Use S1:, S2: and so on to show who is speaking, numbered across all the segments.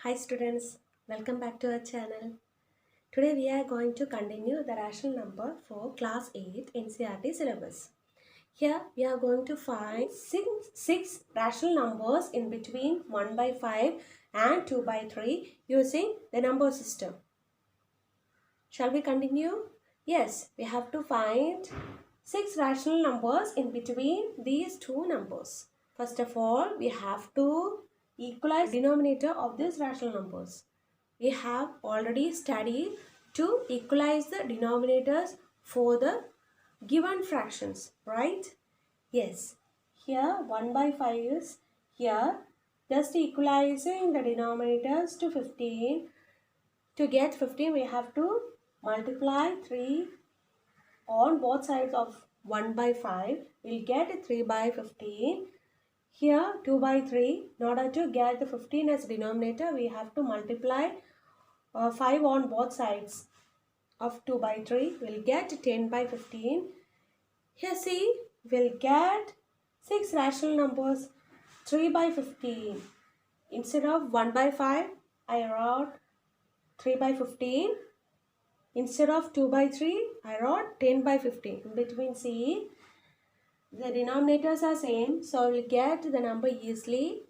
S1: Hi students, welcome back to our channel. Today we are going to continue the rational number for class 8 NCERT syllabus. Here we are going to find six rational numbers in between 1 by 5 and 2 by 3 using the number system. Shall we continue? Yes, we have to find 6 rational numbers in between these two numbers. First of all, we have to equalize the denominator of these rational numbers. We have already studied to equalize the denominators for the given fractions, right? Yes. Here 1 by 5 is here. Just equalizing the denominators to 15. To get 15, we have to multiply 3 on both sides of 1 by 5. We'll get 3 by 15. Here 2 by 3. In order to get the 15 as denominator, we have to multiply 5 on both sides of 2 by 3. We'll get 10 by 15. Here see, we'll get 6 rational numbers 3 by 15. Instead of 1 by 5, I wrote 3 by 15. Instead of 2 by 3, I wrote 10 by 15. In between, see, the denominators are same. So we'll get the number easily.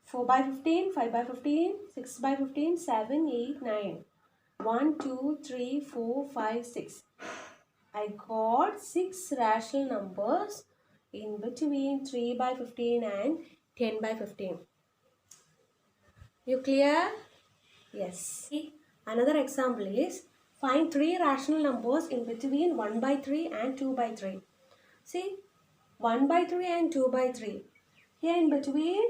S1: 4 by 15, 5 by 15, 6 by 15, 7, 8, 9. 1, 2, 3, 4, 5, 6. I got 6 rational numbers in between 3 by 15 and 10 by 15. You clear? Yes. Another example is find 3 rational numbers in between 1 by 3 and 2 by 3. See, 1 by 3 and 2 by 3. Here in between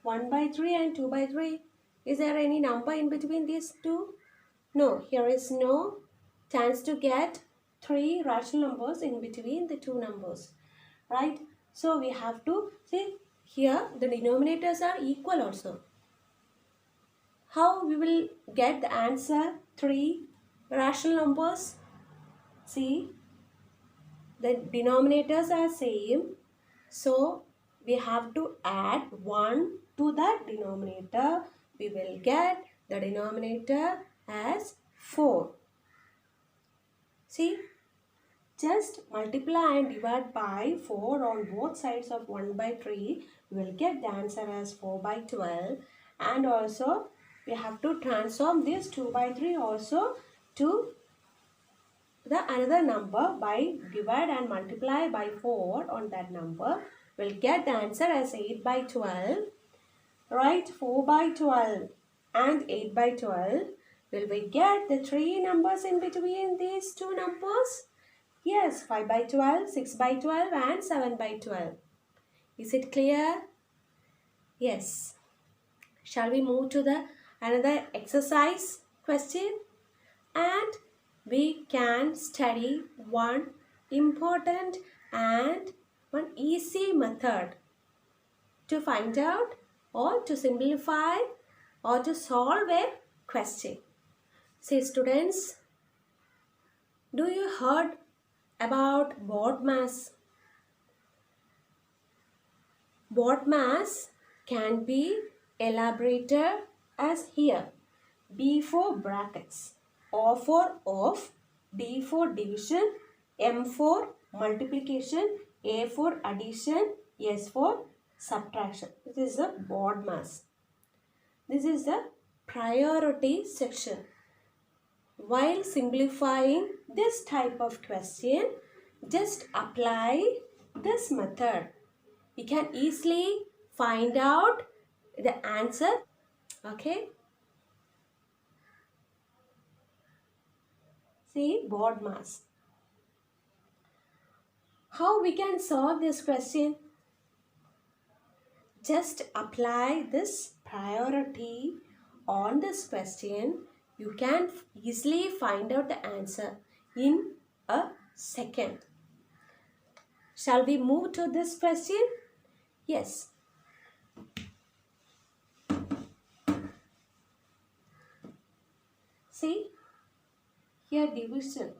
S1: 1 by 3 and 2 by 3. Is there any number in between these two? No, here is no chance to get 3 rational numbers in between the two numbers. Right? So we have to see here the denominators are equal also. How we will get the answer 3 rational numbers? See, the denominators are same. So we have to add 1 to that denominator. We will get the denominator as 4. See, just multiply and divide by 4 on both sides of 1 by 3. We will get the answer as 4 by 12. And also, we have to transform this 2 by 3 also to the another number by divide and multiply by 4 on that number. We will get the answer as 8 by 12. Write 4 by 12 and 8 by 12. Will we get the 3 numbers in between these two numbers? Yes, 5 by 12, 6 by 12 and 7 by 12. Is it clear? Yes. Shall we move to the another exercise question? And we can study one important and one easy method to find out or to simplify or to solve a question. See students, do you heard about BODMAS? BODMAS can be elaborated as here. B for brackets, O for off, D for division, M for multiplication, A for addition, S for subtraction. This is the BODMAS. This is the priority section. While simplifying this type of question, just apply this method. You can easily find out the answer. Okay. See, BODMAS. How we can solve this question? Just apply this priority on this question. You can easily find out the answer in a second. Shall we move to this question? Yes. See, here division.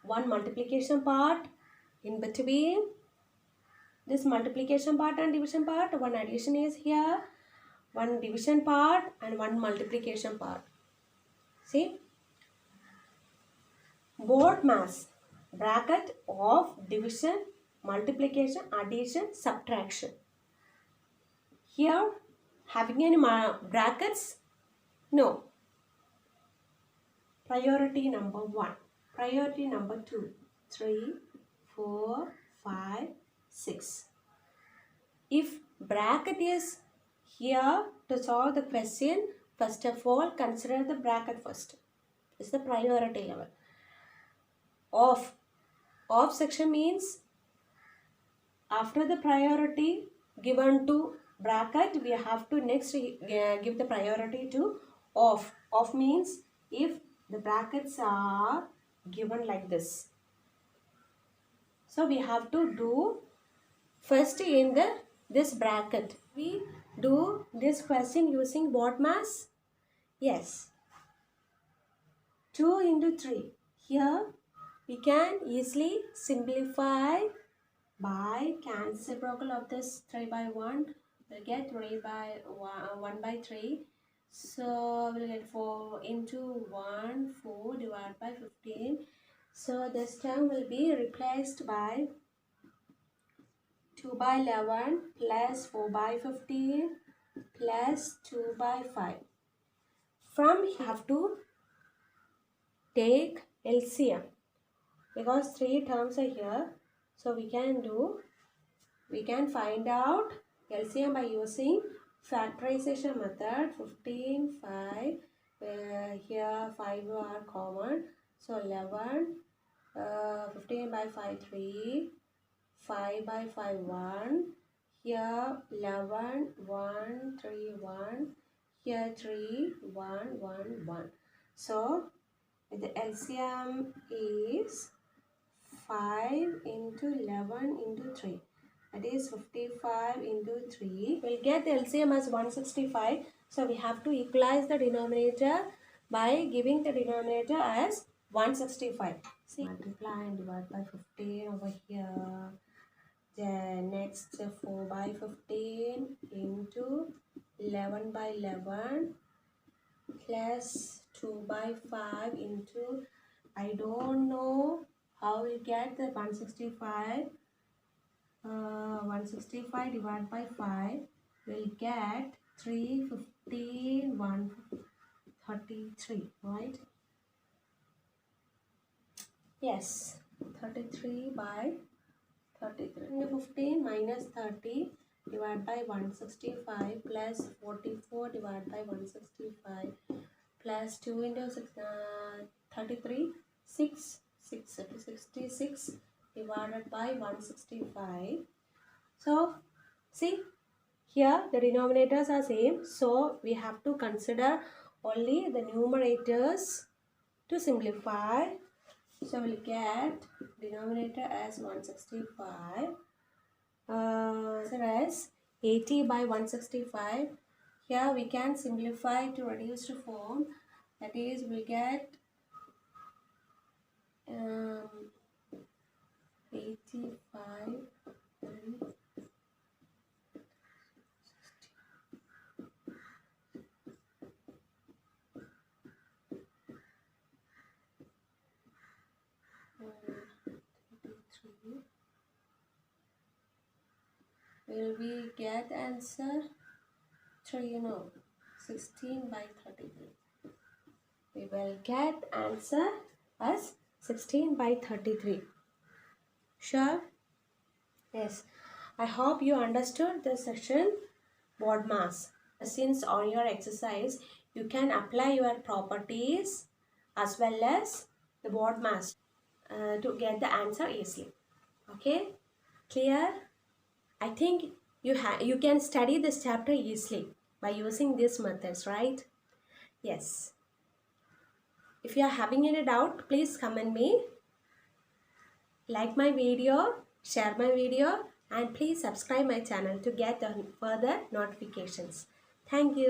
S1: One multiplication part in between this multiplication part and division part. One addition is here. one division part and one multiplication part. See, BODMAS, bracket of division, multiplication, addition, subtraction. Here, having any brackets? No. Priority number 1, priority number 2, 3, 4, 5, 6. If bracket is here to solve the question, first of all, consider the bracket first. It's the priority level. Off section means after the priority given to bracket, we have to next give the priority to off. Off means if the brackets are given like this. So we have to do first in this bracket. We do this question using BODMAS? Yes. 2 into 3. Here we can easily simplify by cancel reciprocal of this 3 by 1. We'll get 3 by 1 by 3. So we'll get 4 into 1, 4 divided by 15. So this term will be replaced by 2 by 11 plus 4 by 15 plus 2 by 5. From here, have to take LCM because 3 terms are here. So we can find out LCM by using factorization method. 15, 5, here 5 are common. So 11, 15 by 5, 3, 5 by 5, 1. Here 11, 1, 3, 1. Here 3, 1, 1, 1. So the LCM is 5 into 11 into 3. That is 55 into 3. We'll get the LCM as 165. So we have to equalize the denominator by giving the denominator as 165. See, multiply and divide by 15 over here. Then next 4 by 15 into 11 by 11 plus 2 by 5 into, I don't know how we get the 165. 165 divided by 5 will get 315, 133, right? Yes, 33 by 33. 15 minus 30 divided by 165 plus 44 divided by 165 plus 2 into 6, 33, 6, 66 divided by 165. So see, here the denominators are same, so we have to consider only the numerators to simplify. So we'll get denominator as 165 as 80 by 165. Here we can simplify to reduced form, that is we get 85 will we get answer 16 by 33. We will get answer as 16 by 33. Sure? Yes. I hope you understood the session BODMAS. Since on your exercise you can apply your properties as well as the BODMAS to get the answer easily. Okay? Clear? I think you can study this chapter easily by using these methods, right? Yes. If you are having any doubt, please comment me. Like my video, share my video, and please subscribe my channel to get the further notifications. Thank you.